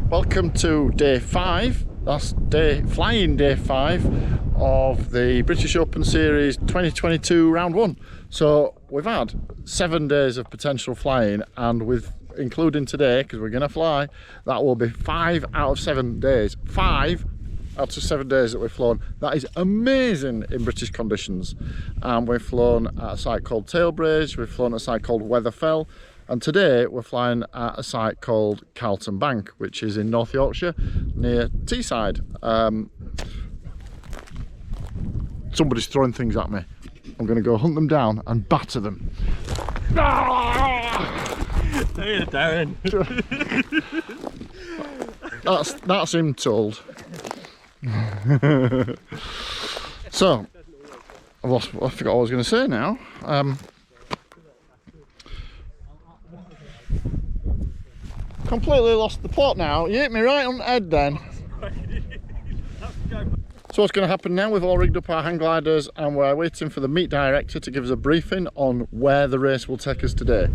Welcome to day 5. That's flying day 5 of the British Open Series 2022 round 1. So we've had 7 days of potential flying, and with including today, because we're going to fly, that will be 5 out of 7 days. 5 out of 7 days that we've flown. That is amazing in British conditions. And we've flown at a site called Tailbridge, we've flown at a site called Weatherfell, and today we're flying at a site called Carlton Bank, which is in North Yorkshire near Teesside. Somebody's throwing things at me. I'm going to go hunt them down and batter them. Hey, Darren. That's him told. So, I forgot what I was going to say now. Completely lost the plot now. You hit me right on the head then. So what's going to happen now? We've all rigged up our hang gliders and we're waiting for the meet director to give us a briefing on where the race will take us today.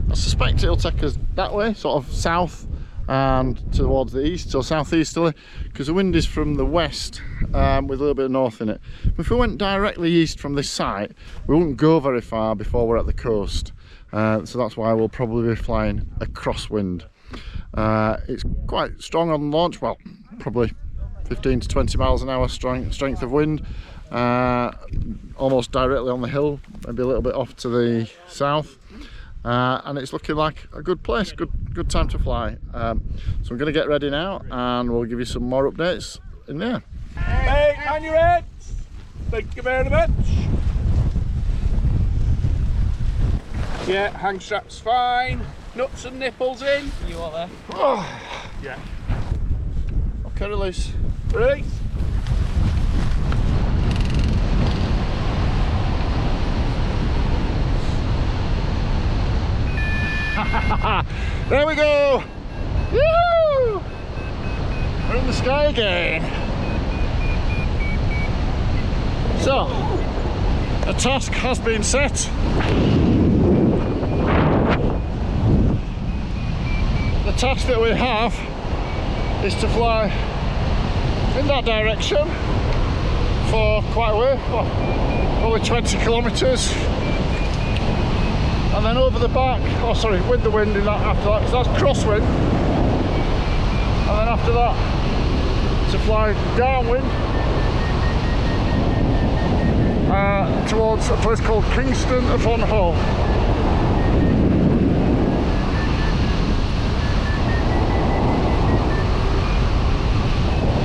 I suspect it'll take us that way, sort of south and towards the east, so southeasterly, because the wind is from the west with a little bit of north in it. But if we went directly east from this site, we wouldn't go very far before we're at the coast. So that's why we'll probably be flying a crosswind. It's quite strong on launch, well, probably 15 to 20 miles an hour strength of wind, almost directly on the hill, maybe a little bit off to the south, and it's looking like a good place, good time to fly. So I'm going to get ready now and we'll give you some more updates in there. Hey, on your heads! Thank you very much. Yeah, hang strap's fine. Nuts and nipples in. You all there? Oh. Yeah. Okay, release. Release. There we go! Woo! We're in the sky again. So, a task has been set. The task that we have is to fly in that direction for quite a way, probably 20 kilometres, and then over the back, with the wind in that after that, because that's crosswind, and then after that to fly downwind towards a place called Kingston upon Hull.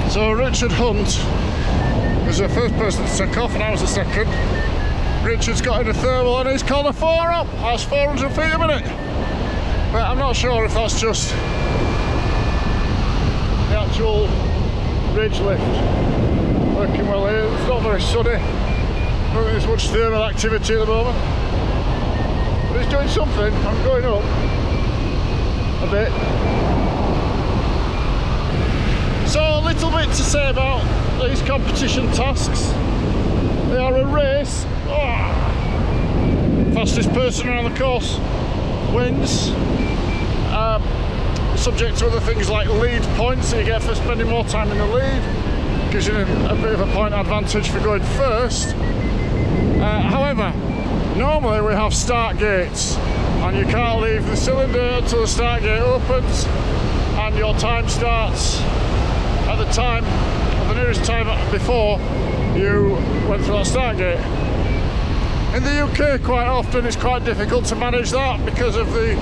So Richard Hunt was the first person to take off and I was the second. Richard's got in a thermal and he's called a 4 up. That's 400 feet a minute. But I'm not sure if that's just the actual ridge lift working well here. It's not very sunny. I don't think there's much thermal activity at the moment. But it's doing something. I'm going up a bit. So a little bit to say about these competition tasks. They are a race. Fastest person around the course wins. Subject to other things like lead points that you get for spending more time in the lead. Gives you a bit of a point advantage for going first. However, normally we have start gates and you can't leave the cylinder until the start gate opens and your time starts at the time, at the nearest time before you went through that start gate. In the UK quite often it's quite difficult to manage that because of the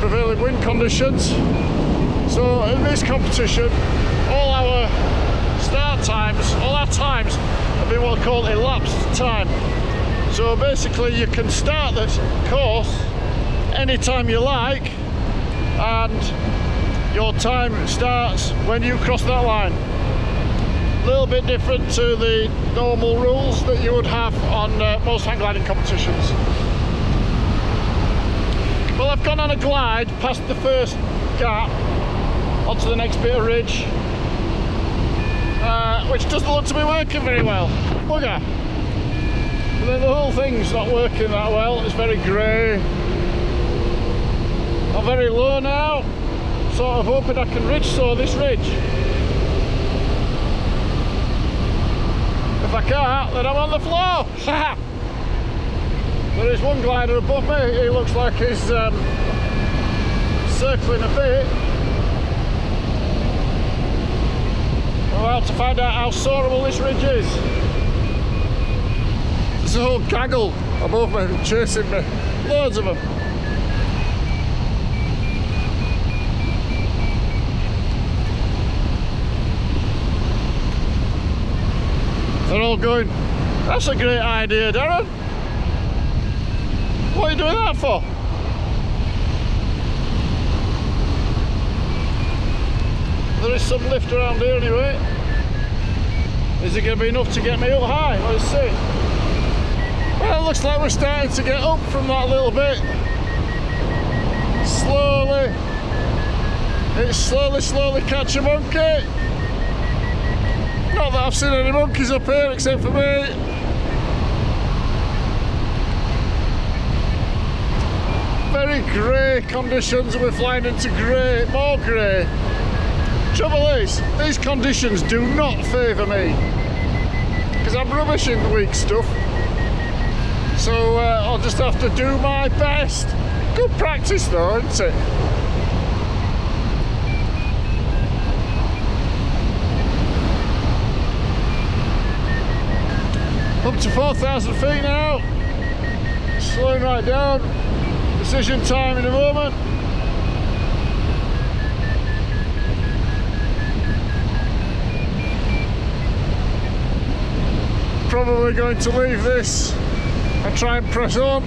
prevailing wind conditions. So in this competition, all our start times, all our times have been what are called elapsed time. So basically you can start this course anytime you like and your time starts when you cross that line. A little bit different to the normal rules that you would have on most hang gliding competitions. Well, I've gone on a glide past the first gap onto the next bit of ridge, which doesn't look to be working very well. Bugger. But then the whole thing's not working that well. It's very grey. I'm very low now. sort of hoping I can ridge saw this ridge. If I can't, then I'm on the floor. There is one glider above me. He looks like he's circling a bit. We're about to find out how soarable this ridge is. There's a whole gaggle above me chasing me. Loads of them. They're all going, "That's a great idea, Darren. What are you doing that for?" There is some lift around here anyway. Is it going to be enough to get me up high? Let's see. Well, it looks like we're starting to get up from that little bit. Slowly. It's slowly catch a monkey. Not that I've seen any monkeys up here except for me. Very grey conditions, and we're flying into grey, more grey. Trouble is, these conditions do not favour me because I'm rubbish in the weak stuff. So I'll just have to do my best. Good practice though, isn't it? Up to 4,000 feet now. Slowing right down. Decision time in a moment. Probably going to leave this and try and press on.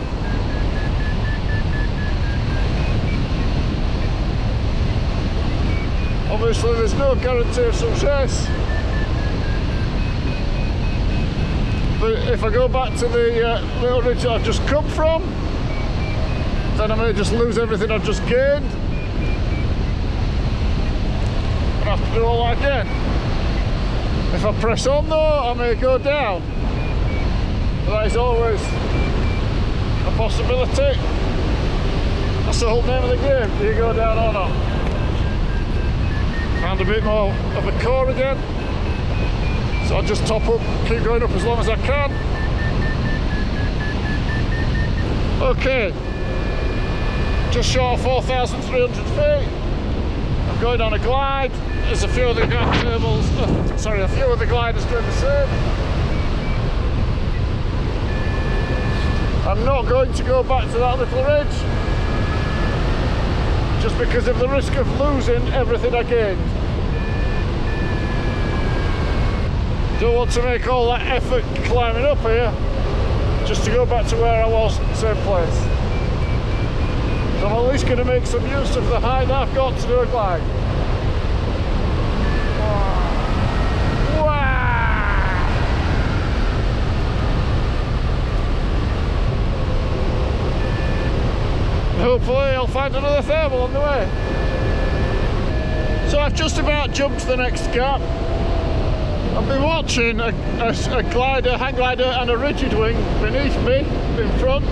Obviously there's no guarantee of success, but if I go back to the little ridge that I've just come from, then I may just lose everything I've just gained and have to do all that again. If I press on though, I may go down. That is always a possibility. That's the whole name of the game. Do you go down or not? Found a bit more of a core again. So I'll just top up, keep going up as long as I can. Okay. Just short of 4,300 feet. I'm going on a glide. There's a few of the a few of the gliders doing the same. I'm not going to go back to that little ridge just because of the risk of losing everything I gained. Don't want to make all that effort climbing up here just to go back to where I was, same place. So I'm at least going to make some use of the height that I've got to do a glide. Hopefully I'll find another thermal on the way. So I've just about jumped the next gap. I've been watching a glider, hang glider and a rigid wing beneath me, in front.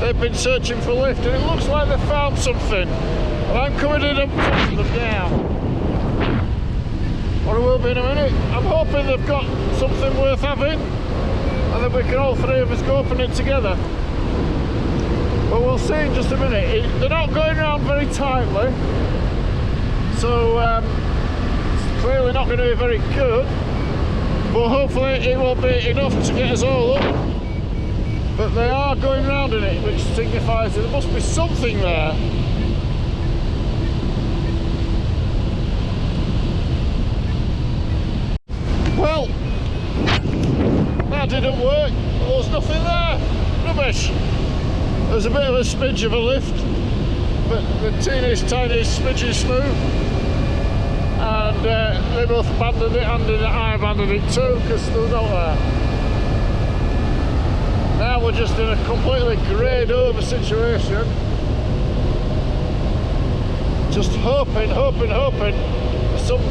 They've been searching for lift and it looks like they've found something. And I'm coming in and pushing them down. Or I will be in a minute. I'm hoping they've got something worth having and then we can all three of us go up in it together. But we'll see in just a minute. They're not going around very tightly, so it's clearly not going to be very good, but hopefully it will be enough to get us all up. But they are going round in it, which signifies that there must be something there. Well, that didn't work. There was nothing there. Rubbish. There's a bit of a smidge of a lift, but the teeniest, tiniest smidge is smooth. And they both abandoned it, and I abandoned it too, because there was no there. Now we're just in a completely greyed over situation. Just hoping for some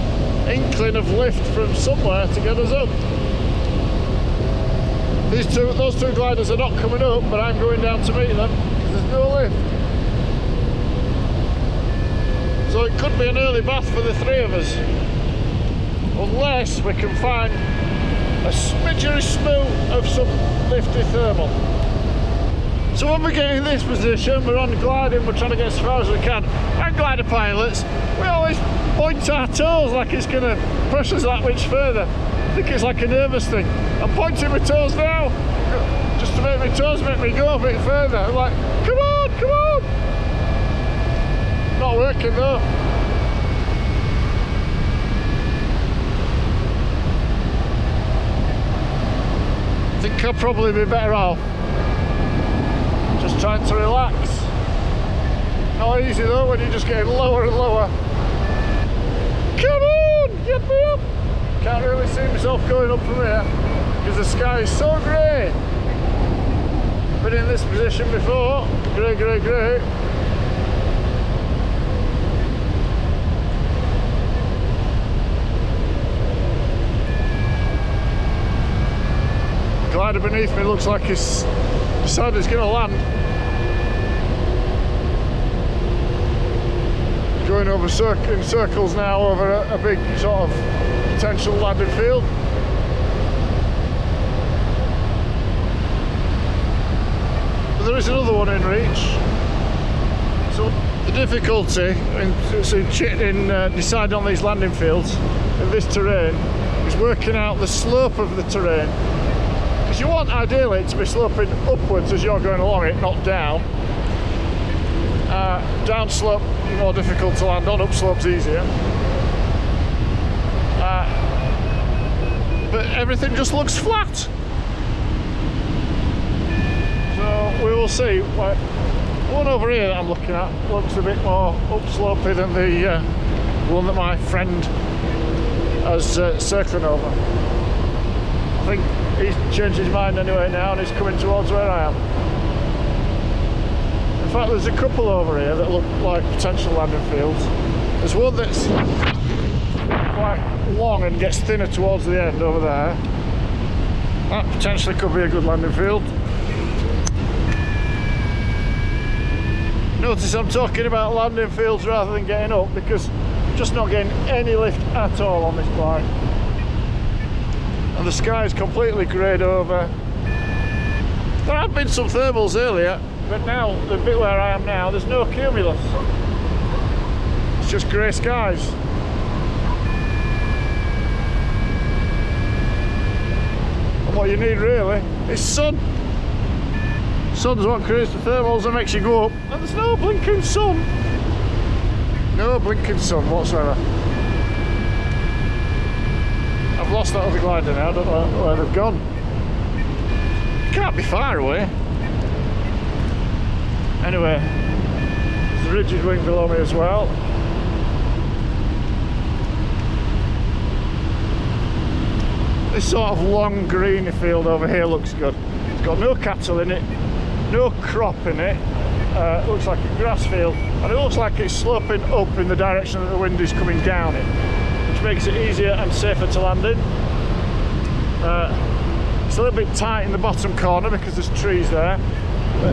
inkling of lift from somewhere to get us up. Those two gliders are not coming up, but I'm going down to meet them because there's no lift. So it could be an early bath for the three of us, unless we can find a smidgery smoot of some lifty thermal. So when we get in this position, we're on gliding, we're trying to get as far as we can. And glider pilots, we always point our toes like it's going to push us that much further. I think it's like a nervous thing. I'm pointing my toes now, just to make my toes make me go a bit further. I'm like, come on, come on! Not working though. I think I'll probably be better off just trying to relax. Not easy though when you're just getting lower and lower. Come on, get me up! Can't really see myself going up from here because the sky is so grey. Been in this position before. Grey, grey, grey. The glider beneath me looks like it's decided it's going to land. Going over in circles now over a big sort of potential landing field. But there is another one in reach. So the difficulty in deciding on these landing fields in this terrain is working out the slope of the terrain. Because you want ideally it to be sloping upwards as you're going along it, not down. Down slope more difficult to land on, up slope's easier. But everything just looks flat. So we will see. One over here that I'm looking at looks a bit more upslopey than the one that my friend has circling over. I think he's changed his mind anyway now and he's coming towards where I am. In fact, there's a couple over here that look like potential landing fields. There's one that's quite long and gets thinner towards the end over there. That potentially could be a good landing field. Notice I'm talking about landing fields rather than getting up because I'm just not getting any lift at all on this glide. And the sky is completely greyed over. There have been some thermals earlier, but now, the bit where I am now, there's no cumulus. It's just grey skies. And what you need really is sun. Sun's what creates the thermals and makes you go up. And there's no blinking sun. No blinking sun whatsoever. I've lost that other glider now, I don't know where they've gone. Can't be far away. Anyway, there's a rigid wing below me as well. This sort of long greeny field over here looks good. It's got no cattle in it, no crop in it. It looks like a grass field, and it looks like it's sloping up in the direction that the wind is coming down in, which makes it easier and safer to land in. It's a little bit tight in the bottom corner because there's trees there.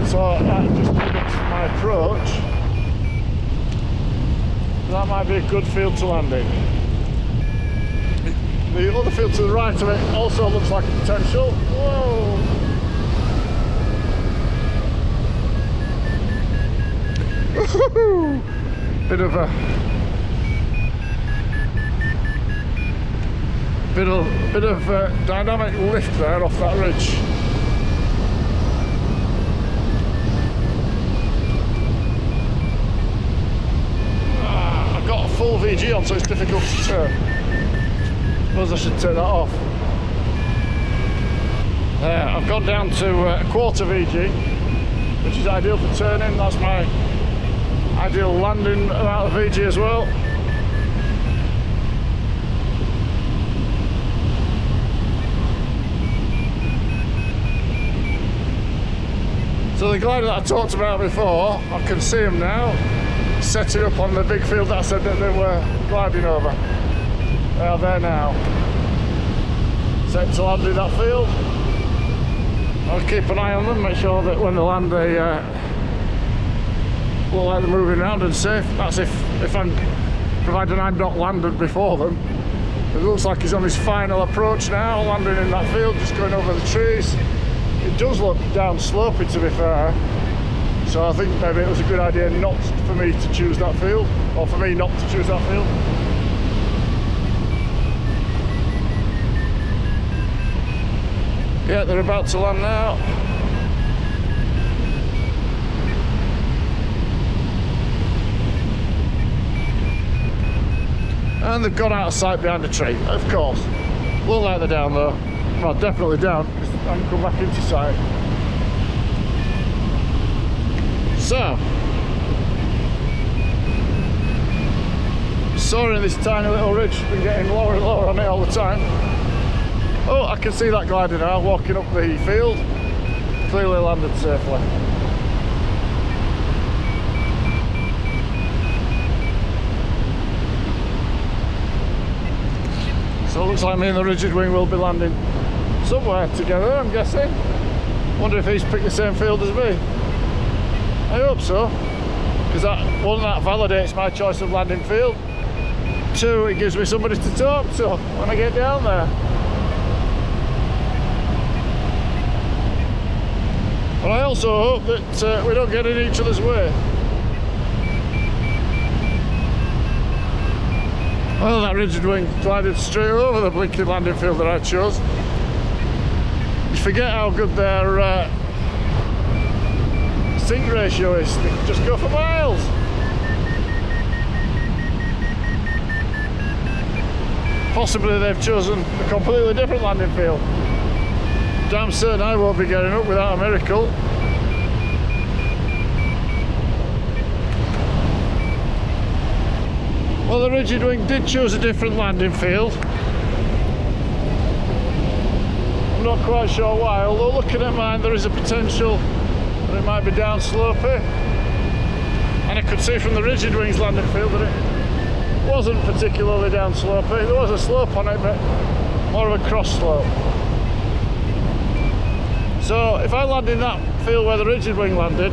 So that just limits my approach. That might be a good field to land in. The other field to the right of it also looks like a potential. Whoa! Bit of dynamic lift there off that ridge. I've got a full VG on, so it's difficult to turn. Suppose I should turn that off. I've gone down to a quarter VG, which is ideal for turning. That's my ideal landing amount of VG as well. So the glider that I talked about before, I can see them now, setting up on the big field that I said that they were gliding over. They are there now. Set to land in that field. I'll keep an eye on them, make sure that when they land they look like they're moving around and safe. That's if I'm, providing I'm not landed before them. It looks like he's on his final approach now, landing in that field, just going over the trees. It does look down slopey, to be fair. So I think maybe it was a good idea not for me to choose that field, or for me not to choose that field. Yeah, they're about to land now. And they've gone out of sight behind a tree, of course. Look like they're down though. Well, definitely down, because I haven't come back into sight. So, soaring this tiny little ridge, been getting lower and lower on it all the time. Oh, I can see that glider now, walking up the field. Clearly landed safely. So it looks like me and the rigid wing will be landing somewhere together, I'm guessing. Wonder if he's picked the same field as me. I hope so, because that validates my choice of landing field. 2, it gives me somebody to talk to when I get down there. But I also hope that we don't get in each other's way. Well, that rigid wing glided straight over the blinking landing field that I chose. You forget how good their sink ratio is. They can just go for miles. Possibly they've chosen a completely different landing field. Damn certain I won't be getting up without a miracle. Well, the rigid wing did choose a different landing field. I'm not quite sure why, although looking at mine there is a potential that it might be down slopey. And I could see from the rigid wing's landing field that it wasn't particularly down slopey. There was a slope on it, but more of a cross slope. So if I land in that field where the rigid wing landed,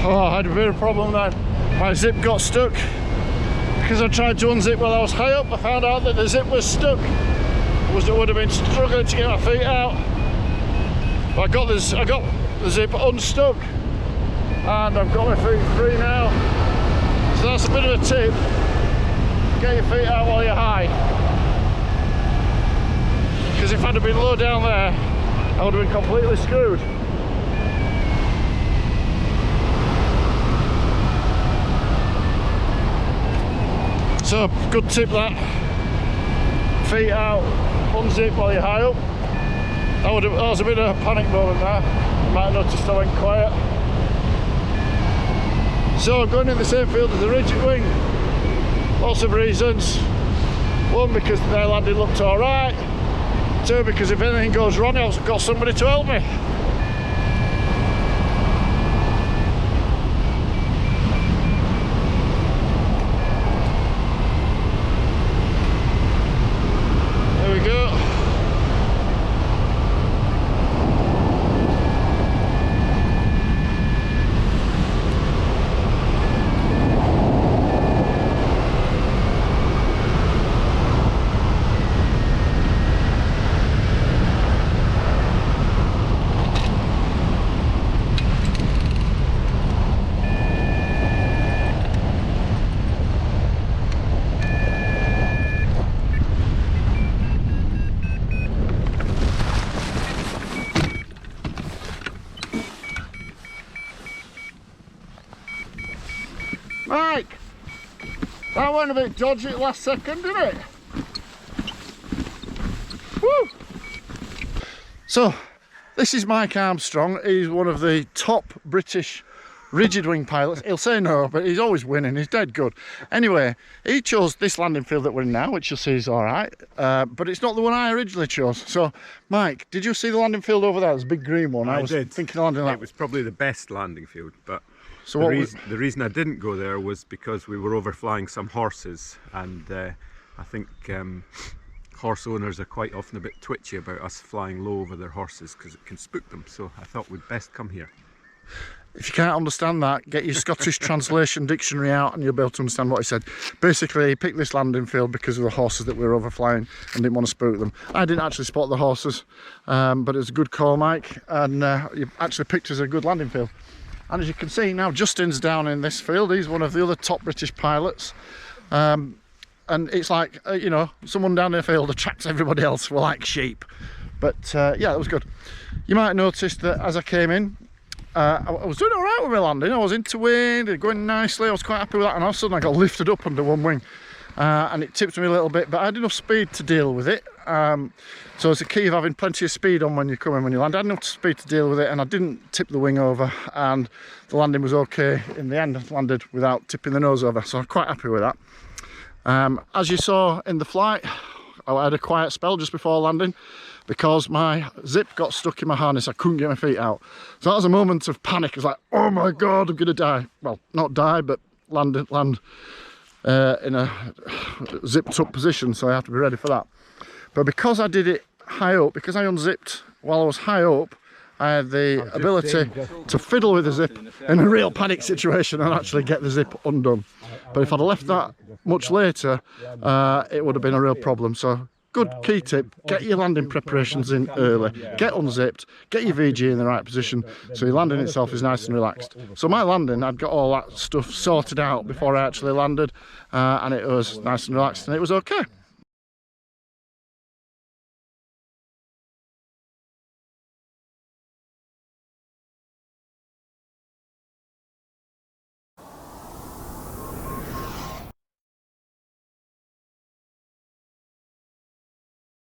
oh, I had a bit of a problem then. My zip got stuck because I tried to unzip while I was high up. I found out that the zip was stuck. I would have been struggling to get my feet out. But I got the zip unstuck and I've got my feet free now. So that's a bit of a tip. Get your feet out while you're high. Because if I'd have been low down there, I would have been completely screwed. So, good tip that. Feet out, unzip while you're high up. That was a bit of a panic moment there. You might have noticed I went quiet. So, going in the same field as the rigid wing. Lots of reasons. 1, because their landing looked alright. 2, because if anything goes wrong, I've got somebody to help me. Mike, that went a bit dodgy at last second, didn't it? Woo! So, this is Mike Armstrong. He's one of the top British rigid wing pilots. He'll say no, but he's always winning. He's dead good. Anyway, he chose this landing field that we're in now, which you'll see is all right. But it's not the one I originally chose. So, Mike, did you see the landing field over there? There's a big green one. I was did. thinking of landing that. It was probably the best landing field, but So the reason I didn't go there was because we were overflying some horses, and I think horse owners are quite often a bit twitchy about us flying low over their horses because it can spook them. So I thought we'd best come here. If you can't understand that, get your Scottish translation dictionary out and you'll be able to understand what he said. Basically, he picked this landing field because of the horses that we were overflying and didn't want to spook them. I didn't actually spot the horses, but it was a good call, Mike, and you actually picked us a good landing field. And as you can see now, Justin's down in this field. He's one of the other top British pilots. And it's like, you know, someone down in the field attracts everybody else. We're like sheep. But yeah, it was good. You might notice that as I came in, I was doing all right with my landing. I was into wind, going nicely. I was quite happy with that, and all of a sudden I got lifted up under one wing, and it tipped me a little bit. But I had enough speed to deal with it. So it's a key of having plenty of speed on when you come in, when you land. I had enough speed to deal with it, and I didn't tip the wing over, and the landing was okay in the end. I landed without tipping the nose over, so I'm quite happy with that. As you saw in the flight, I had a quiet spell just before landing, because my zip got stuck in my harness. I couldn't get my feet out. So that was a moment of panic. It was like, oh my God, I'm gonna die. Well, not die, but land in a zipped up position, so I have to be ready for that. But because I did it high up, because I unzipped while I was high up, I had the ability to fiddle with the zip in a real panic situation and actually get the zip undone. But if I'd have left that much later, it would have been a real problem. So good key tip, get your landing preparations in early, get unzipped, get your VG in the right position so your landing itself is nice and relaxed. So my landing, I'd got all that stuff sorted out before I actually landed, and it was nice and relaxed and it was okay.